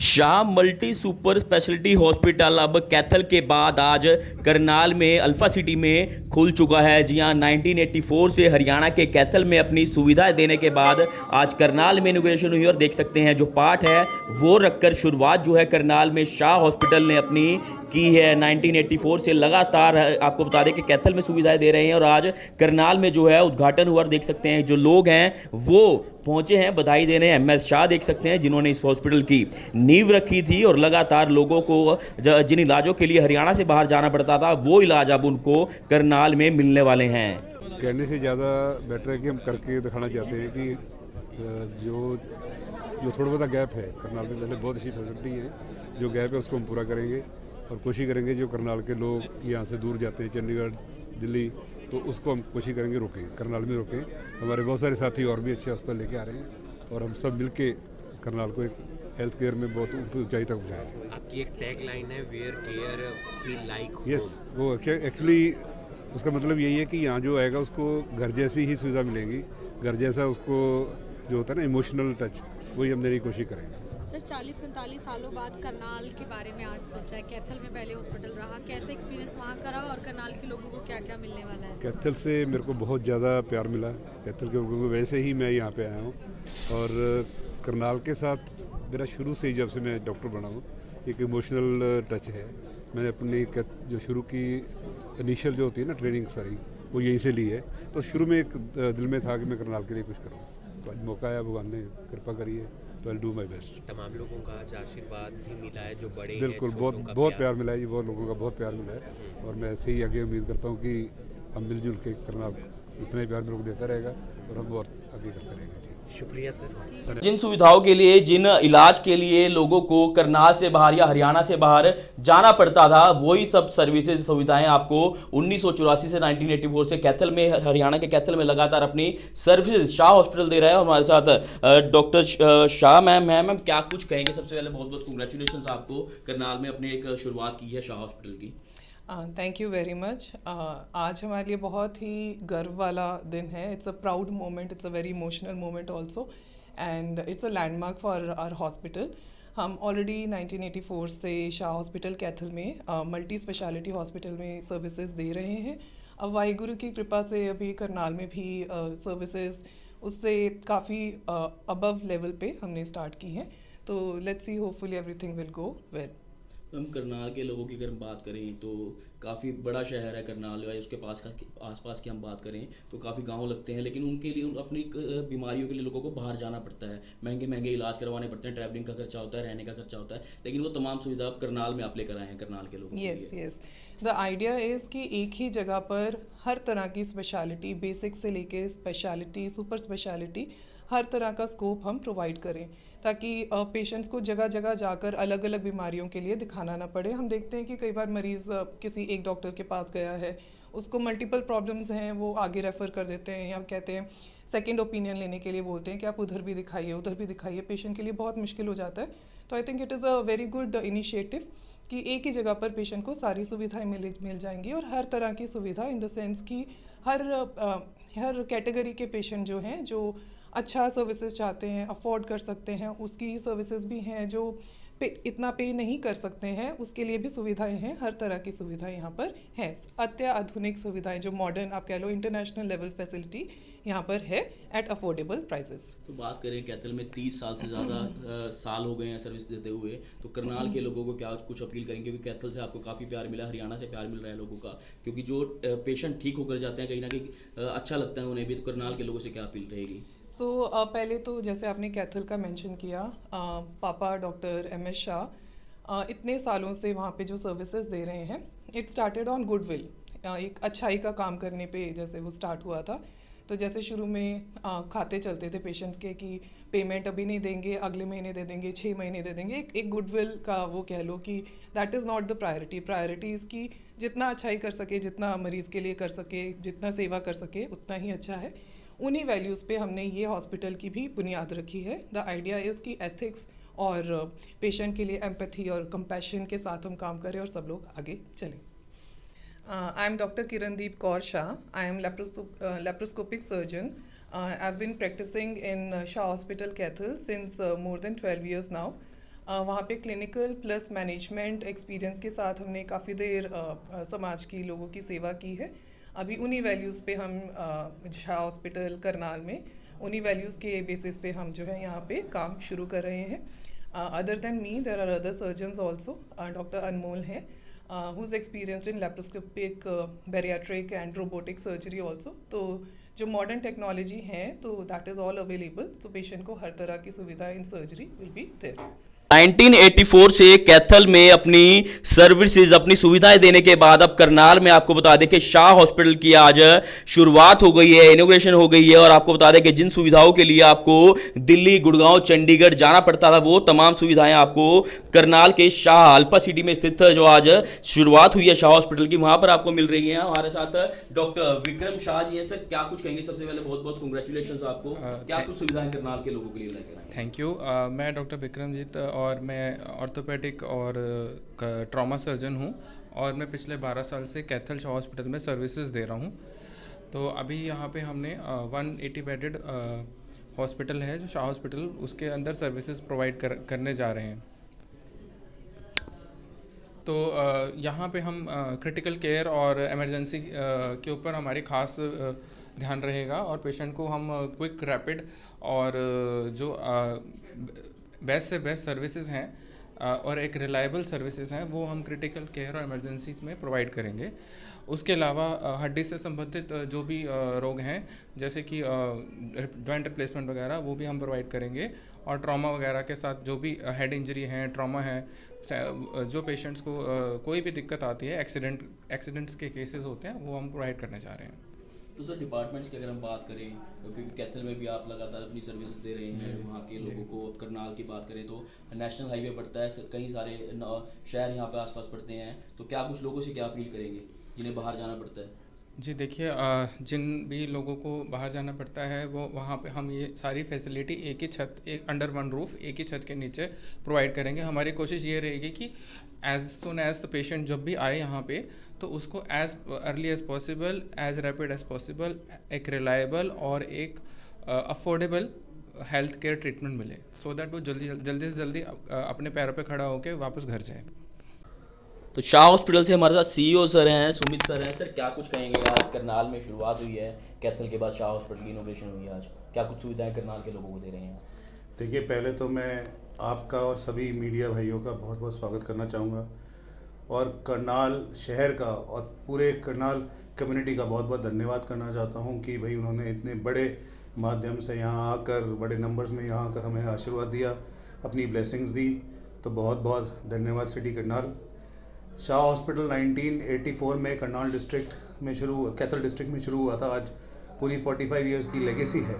Shah multi super speciality hospital अब कैथल के बाद आज करनाल में अल्फा सिटी में खुल चुका है। जी हाँ, 1984 से हरियाणा के कैथल में अपनी सुविधाएं देने के बाद आज करनाल में इनॉग्रेशन हुई और देख सकते हैं जो पाठ है वो रखकर शुरुआत जो है करनाल में शाह हॉस्पिटल ने अपनी की है। 1984 से लगातार आपको बता दें कि कैथल में सुविधाएं दे रहे हैं और आज करनाल में जो है उद्घाटन हुआ और देख सकते हैं जो लोग हैं वो पहुंचे हैं बधाई देने। एमएस शाह देख सकते हैं जिन्होंने इस हॉस्पिटल की नींव रखी थी और लगातार लोगों को जिन इलाजों के लिए हरियाणा से बाहर जाना पड़ता था वो इलाज अब उनको करनाल में मिलने वाले हैं। कहने से ज़्यादा बेटर है कि हम करके दिखाना चाहते हैं कि जो जो थोड़ा बहुत गैप है करनाल में, पहले बहुत अच्छी फैसिलिटी है, जो गैप है उसको हम पूरा करेंगे और कोशिश करेंगे जो करनाल के लोग यहाँ से दूर जाते हैं चंडीगढ़ दिल्ली, तो उसको हम कोशिश करेंगे रोकें, करनाल में रोकें। हमारे बहुत सारे साथी और भी अच्छे हॉस्पिटल लेके आ रहे हैं और हम सब मिल के करनाल को एक हेल्थ केयर में बहुत ऊंचाई तक पहुँचाएँ। आपकी एक टैग लाइन है where care feel like yes, वो एक्चुअली उसका मतलब यही है कि यहाँ जो आएगा उसको घर जैसी ही सुविधा मिलेगी, घर जैसा उसको जो होता है ना इमोशनल टच, वही हम देने की कोशिश करेंगे। सर 40-45 सालों बाद करनाल के बारे में आज सोचा है। कैथल में पहले हॉस्पिटल रहा, कैसे एक्सपीरियंस वहाँ का रहा और करनाल के लोगों को क्या क्या मिलने वाला है? कैथल से मेरे को बहुत ज़्यादा प्यार मिला, कैथल के लोगों को, वैसे ही मैं यहाँ पे आया हूँ और करनाल के साथ मेरा शुरू से ही, जब से मैं डॉक्टर बना हूँ, एक इमोशनल टच है। मैंने अपनी जो शुरू की इनिशियल जो होती है ना ट्रेनिंग सारी, वो यहीं से ली है, तो शुरू में एक दिल में था कि मैं करनाल के लिए कुछ करूँ, तो आज मौका आया, भगवान ने कृपा करी है, तो आई डू माई बेस्ट। तमाम लोगों का आज आशीर्वाद भी मिला है जो बड़े बिल्कुल, हैं, बहुत प्यार मिला है जी, बहुत लोगों का बहुत प्यार मिला है और मैं ऐसे ही आगे उम्मीद करता हूँ कि हम मिलजुल के करनाल इतना ही प्यार मेरे को देता रहेगा और हम और आगे करते रहेंगे। शुक्रिया सर। जिन सुविधाओं के लिए, जिन इलाज के लिए लोगों को करनाल से बाहर या हरियाणा से बाहर जाना पड़ता था, वही सब सर्विसेज सुविधाएं आपको 1984 से 1984 से कैथल में, हरियाणा के कैथल में लगातार अपनी सर्विसेज शाह हॉस्पिटल दे रहा है। और हमारे साथ डॉक्टर शाह मैम क्या कुछ कहेंगे? सबसे पहले बहुत बहुत कंग्रेचुलेशन आपको, करनाल में अपने एक शुरुआत की है शाह हॉस्पिटल की। Thank you very much. आज हमारे लिए बहुत ही गर्व वाला दिन है। It's a proud moment, it's a very emotional moment also and it's a landmark for our hospital. हम ऑलरेडी 1984 से शाह हॉस्पिटल कैथल में मल्टी स्पेशलिटी हॉस्पिटल में सर्विसेज दे रहे हैं। अब वाहिगुरु की कृपा से अभी करनाल में भी सर्विसेज उससे काफ़ी अबव लेवल पे हमने स्टार्ट की हैं, तो let's see, hopefully everything will go well. हम करनाल के लोगों की अगर हम बात करें तो काफ़ी बड़ा शहर है करनाल, या उसके आसपास की हम बात करें तो काफ़ी गांव लगते हैं, लेकिन उनके लिए अपनी बीमारियों के लिए लोगों को बाहर जाना पड़ता है, महंगे महंगे इलाज करवाने पड़ते हैं, ट्रैवलिंग का खर्चा होता है, रहने का खर्चा होता है, लेकिन वो तमाम सुविधा आप करनाल में आप लेकर आए हैं करनाल के लोगों yes yes, the idea is कि एक ही जगह पर हर तरह की स्पेशलिटी, बेसिक से लेके स्पेशलिटी, सुपर स्पेशलिटी, हर तरह का स्कोप हम प्रोवाइड करें ताकि पेशेंट्स को जगह जगह जाकर अलग अलग बीमारियों के लिए दिखाना ना पड़े। हम देखते हैं कि कई बार मरीज़ किसी एक डॉक्टर के पास गया है, उसको मल्टीपल प्रॉब्लम्स हैं, वो आगे रेफ़र कर देते हैं या कहते हैं सेकंड ओपिनियन लेने के लिए बोलते हैं कि आप उधर भी दिखाइए उधर भी दिखाइए, पेशेंट के लिए बहुत मुश्किल हो जाता है। तो I think it is a very good initiative कि एक ही जगह पर पेशेंट को सारी सुविधाएं मिल जाएंगी और हर तरह की सुविधा, इन द सेंस कि हर कैटेगरी के पेशेंट जो हैं, जो अच्छा सर्विसेज चाहते हैं, अफोर्ड कर सकते हैं, उसकी सर्विसेज भी हैं, जो इतना पे नहीं कर सकते हैं उसके लिए भी सुविधाएं हैं। हर तरह की सुविधाएं यहाँ पर हैं, अत्याधुनिक सुविधाएं, जो मॉडर्न आप कह लो इंटरनेशनल लेवल फैसिलिटी यहाँ पर है एट अफोर्डेबल प्राइसेस। तो बात करें कैथल में 30 साल से ज़्यादा साल हो गए हैं सर्विस देते हुए, तो करनाल के लोगों को क्या कुछ अपील करेंगे? क्योंकि कैथल से आपको काफ़ी प्यार मिला, हरियाणा से प्यार मिल रहा है लोगों का, क्योंकि जो पेशेंट ठीक होकर जाते हैं कहीं ना कहीं अच्छा लगता है उन्हें भी, तो करनाल के लोगों से क्या अपील रहेगी? पहले तो जैसे आपने कैथल का मेंशन किया, पापा डॉक्टर एमएस शाह इतने सालों से वहाँ पे जो सर्विसेज दे रहे हैं, इट स्टार्टेड ऑन गुडविल, एक अच्छाई का काम करने पे जैसे वो स्टार्ट हुआ था। तो जैसे शुरू में खाते चलते थे पेशेंट्स के कि पेमेंट अभी नहीं देंगे, अगले महीने दे देंगे, 6 महीने दे देंगे, एक गुडविल का वो कह लो कि that is not the priorities की जितना अच्छाई कर सके, जितना मरीज़ के लिए कर सके, जितना सेवा कर सके उतना ही अच्छा है। उन्हीं वैल्यूज़ पे हमने ये हॉस्पिटल की भी बुनियाद रखी है। द आइडिया इज़ कि एथिक्स और पेशेंट के लिए एम्पैथी और कंपैशन के साथ हम काम करें और सब लोग आगे चलें। I am Dr. Kirandeep Kaur Shah. I am laparoscopic surgeon. I've been practicing in Shah Hospital, Cathal since more than 12 years now. वहाँ पे क्लिनिकल प्लस मैनेजमेंट एक्सपीरियंस के साथ हमने काफ़ी देर समाज की लोगों की सेवा की है। अभी उन्हीं वैल्यूज़ पे हम शाह हॉस्पिटल करनाल में उन्हीं वैल्यूज़ के बेसिस पे हम जो है यहाँ पे काम शुरू कर रहे हैं। Other than me there are other surgeons also. Doctor Anmol हैं who is experienced in laparoscopic, bariatric and robotic surgery also। तो जो मॉडर्न टेक्नोलॉजी है तो दैट इज़ ऑल अवेलेबल, तो पेशेंट को हर तरह की सुविधा in surgery will be there. 1984 से कैथल में अपनी सर्विसेज अपनी सुविधाएं देने के बाद अब करनाल में आपको बता दें कि शाह हॉस्पिटल की आज शुरुआत हो गई है, इनोग्रेशन हो गई है। और आपको बता दें कि जिन सुविधाओं के लिए आपको दिल्ली, गुड़गांव, चंडीगढ़ जाना पड़ता था वो तमाम सुविधाएं आपको करनाल के शाह अल्फा सिटी में स्थित जो आज शुरुआत हुई है शाह हॉस्पिटल की, वहां पर आपको मिल रही है। हमारे साथ डॉक्टर विक्रम शाह जी हैं। सर क्या कुछ कहेंगे? सबसे पहले बहुत बहुत कंग्रेचुलेशन आपको, क्या कुछ सुविधाएं करनाल के लोगों के लिए लेकर आए? Thank you. मैं डॉक्टर विक्रमजीत और मैं ऑर्थोपेडिक और ट्रॉमा सर्जन हूँ और मैं पिछले 12 साल से कैथल शाह हॉस्पिटल में सर्विसेज दे रहा हूँ। तो अभी यहाँ पे हमने 180 बेडेड हॉस्पिटल है जो शाह हॉस्पिटल, उसके अंदर सर्विसेज प्रोवाइड करने जा रहे हैं। तो यहाँ पे हम क्रिटिकल केयर और इमरजेंसी के ऊपर हमारी खास ध्यान रहेगा और पेशेंट को हम क्विक, रैपिड और जो बेस्ट से बेस्ट सर्विसेज हैं और एक रिलायबल सर्विसेज हैं वो हम क्रिटिकल केयर और इमरजेंसी में प्रोवाइड करेंगे। उसके अलावा हड्डी से संबंधित जो भी रोग हैं जैसे कि जॉइंट रिप्लेसमेंट वगैरह वो भी हम प्रोवाइड करेंगे। और ट्रॉमा वगैरह के साथ जो भी हेड इंजरी है, ट्रॉमा है, जो पेशेंट्स को कोई भी दिक्कत आती है, एक्सीडेंट्स के केसेस होते हैं वो हम प्रोवाइड करने जा रहे हैं। तो सर डिपार्टमेंट्स की अगर हम बात करें, क्योंकि कैथल में भी आप लगातार अपनी सर्विसेज दे रहे हैं वहाँ के लोगों को, करनाल की बात करें तो नेशनल हाईवे पड़ता है, कई सारे शहर यहाँ पे आसपास पड़ते हैं, तो क्या कुछ लोगों से क्या अपील करेंगे जिन्हें बाहर जाना पड़ता है? जी देखिए, जिन भी लोगों को बाहर जाना पड़ता है वो वहाँ पे हम ये सारी फैसिलिटी एक ही छत, एक अंडर वन रूफ, एक ही छत के नीचे प्रोवाइड करेंगे। हमारी कोशिश ये रहेगी कि as soon as the patient जब भी आए यहाँ पे तो उसको as early as possible, as rapid as possible एक रिलायबल और एक अफोर्डेबल हेल्थ केयर ट्रीटमेंट मिले, सो दैट वो जल्दी से जल्दी अपने पैरों पे खड़ा होकर वापस घर जाए। तो शाह हॉस्पिटल से हमारे साथ सीईओ सर हैं, सुमित सर हैं। सर क्या कुछ कहेंगे? आज करनाल में शुरुआत हुई है, कैथल के बाद शाह हॉस्पिटल की इनोग्रेशन हुई है, आज क्या कुछ सुविधाएं करनाल के लोगों को दे रहे हैं? देखिए, पहले तो मैं आपका और सभी मीडिया भाइयों का बहुत बहुत स्वागत करना चाहूँगा और करनाल शहर का और पूरे करनाल कम्युनिटी का बहुत बहुत धन्यवाद करना चाहता हूँ कि भाई उन्होंने इतने बड़े माध्यम से यहाँ आकर, बड़े नंबर्स में यहाँ आकर हमें आशीर्वाद दिया, अपनी ब्लेसिंग्स दी। तो बहुत बहुत धन्यवाद सिटी करनाल। शाह हॉस्पिटल 1984 में करनाल डिस्ट्रिक्ट में कैथल डिस्ट्रिक्ट में शुरू हुआ था। आज पूरी 45 इयर्स की लेगेसी है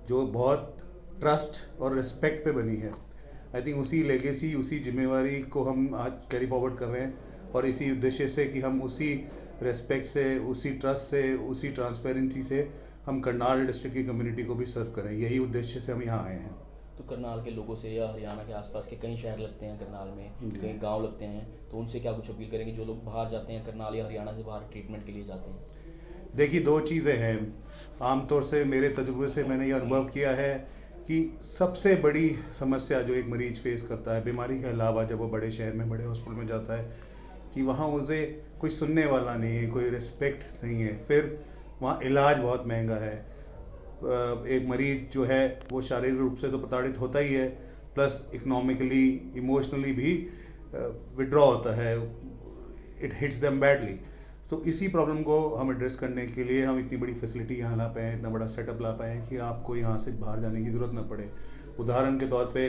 जो बहुत ट्रस्ट और रिस्पेक्ट पे बनी है। आई थिंक उसी लेगेसी, उसी जिम्मेवारी को हम आज कैरी फॉरवर्ड कर रहे हैं और इसी उद्देश्य से कि हम उसी रिस्पेक्ट से, उसी ट्रस्ट से, उसी ट्रांसपेरेंसी से हम करनाल डिस्ट्रिक्ट की कम्युनिटी को भी सर्व करें। यही उद्देश्य से हम यहाँ आए हैं। तो करनाल के लोगों से या हरियाणा के आसपास के कई शहर लगते हैं करनाल में, कई गांव लगते हैं, तो उनसे क्या कुछ अपील करेंगे जो लोग बाहर जाते हैं, करनाल या हरियाणा से बाहर ट्रीटमेंट के लिए जाते हैं? देखिए, दो चीज़ें हैं। आमतौर से मेरे तजुर्बे से मैंने ये अनुभव किया है कि सबसे बड़ी समस्या जो एक मरीज फेस करता है बीमारी के अलावा जब वो बड़े शहर में, बड़े हॉस्पिटल में जाता है, कि वहाँ उसे कोई सुनने वाला नहीं है, कोई रिस्पेक्ट नहीं है, फिर वहाँ इलाज बहुत महंगा है। एक मरीज जो है वो शारीरिक रूप से तो प्रताड़ित होता ही है, प्लस इकोनॉमिकली, इमोशनली भी विड्रॉ होता है। It hits them badly. तो इसी प्रॉब्लम को हम एड्रेस करने के लिए हम इतनी बड़ी फैसिलिटी यहाँ ला पाए हैं, इतना बड़ा सेटअप ला पाए हैं कि आपको यहाँ से बाहर जाने की ज़रूरत ना पड़े। उदाहरण के तौर पे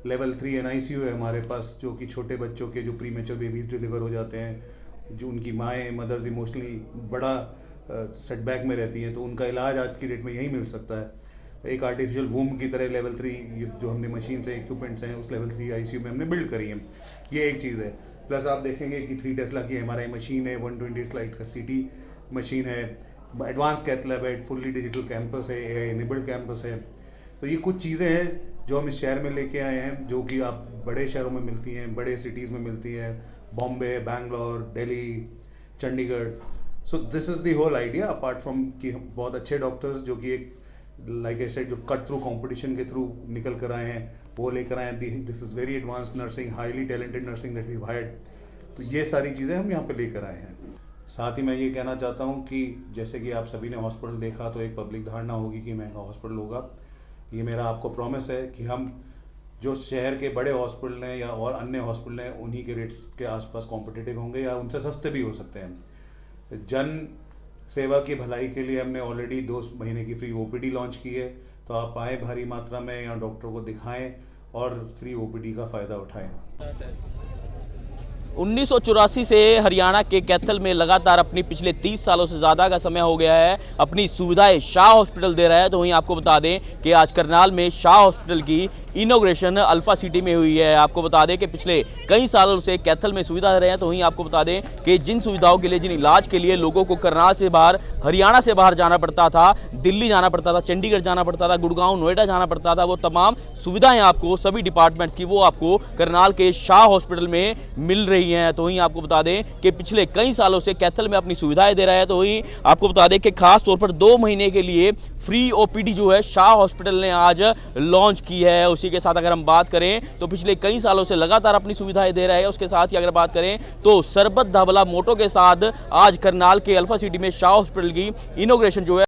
लेवल 3 NICU है हमारे पास, जो कि छोटे बच्चों के जो प्रीमेच्योर बेबीज डिलीवर हो जाते हैं, जो उनकी माएँ, मदर्स इमोशनली बड़ा सेटबैक में रहती हैं, तो उनका इलाज आज की डेट में यहीं मिल सकता है। एक आर्टिफिशियल वूम की तरह लेवल 3 जो हमने मशीन से इक्विपमेंट्स हैं उस लेवल 3 ICU में हमने बिल्ड करी है। ये एक चीज़ है। प्लस आप देखेंगे कि 3 टेस्ला की MRI मशीन है, 128 स्लाइड का CT मशीन है, एडवांस कैथ लैब है, फुल्ली डिजिटल कैंपस है, AI इनेबल्ड कैंपस है। तो ये कुछ चीज़ें हैं जो हम इस शहर में लेके आए हैं, जो कि आप बड़े शहरों में मिलती हैं, बड़े सिटीज़ में मिलती हैं, Bombay, Bangalore, Delhi, Chandigarh. So this is the whole idea. Apart from कि हम बहुत अच्छे डॉक्टर्स जो कि एक लाइक आई सेड जो कट थ्रू कंपटीशन के थ्रू निकल कर आए हैं, वो लेकर आए। This is very advanced nursing, highly talented nursing that we hired. तो ये सारी चीज़ें हम यहाँ पे लेकर आए हैं। साथ ही मैं ये कहना चाहता हूँ कि जैसे कि आप सभी ने हॉस्पिटल देखा तो एक पब्लिक धारणा होगी कि महंगा हॉस्पिटल होगा। ये मेरा आपको प्रॉमिस है कि हम जो शहर के बड़े हॉस्पिटल हैं या और अन्य हॉस्पिटल हैं उन्हीं के रेट्स के आसपास कॉम्पिटिटिव होंगे या उनसे सस्ते भी हो सकते हैं। जन सेवा की भलाई के लिए हमने ऑलरेडी 2 महीने की फ्री ओपीडी लॉन्च की है। तो आप आएँ भारी मात्रा में, या डॉक्टर को दिखाएं और फ्री ओपीडी का फ़ायदा उठाएं। 1984 से हरियाणा के कैथल में लगातार अपनी पिछले 30 सालों से ज़्यादा का समय हो गया है अपनी सुविधाएं शाह हॉस्पिटल दे रहा है। तो वहीं आपको बता दें कि आज करनाल में शाह हॉस्पिटल की इनॉग्रेशन अल्फा सिटी में हुई है। आपको बता दें कि पिछले कई सालों से कैथल में सुविधा दे रहे हैं। तो वहीं आपको बता दें कि जिन सुविधाओं के लिए, जिन इलाज के लिए लोगों को करनाल से बाहर, हरियाणा से बाहर जाना पड़ता था, दिल्ली जाना पड़ता था, चंडीगढ़ जाना पड़ता था, गुड़गांव, नोएडा जाना पड़ता था, वो तमाम सुविधाएं आपको सभी डिपार्टमेंट्स की वो आपको करनाल के शाह हॉस्पिटल में मिल रही हैं। तो वहीं आपको बता दें कि पिछले कई सालों से कैथल में अपनी सुविधाएं दे रहा है। तो वहीं आपको बता दें कि खास तौर पर 2 महीने के लिए फ्री ओपीडी जो है शाह हॉस्पिटल ने आज लॉन्च की है। उसी के साथ अगर हम बात करें तो पिछले कई सालों से लगातार अपनी सुविधाएं दे रहा है। उसके साथ ही अगर बात करें तो सरबत धाबला मोटो के साथ आज करनाल के अल्फा सिटी में शाह हॉस्पिटल की इनॉग्रेशन जो है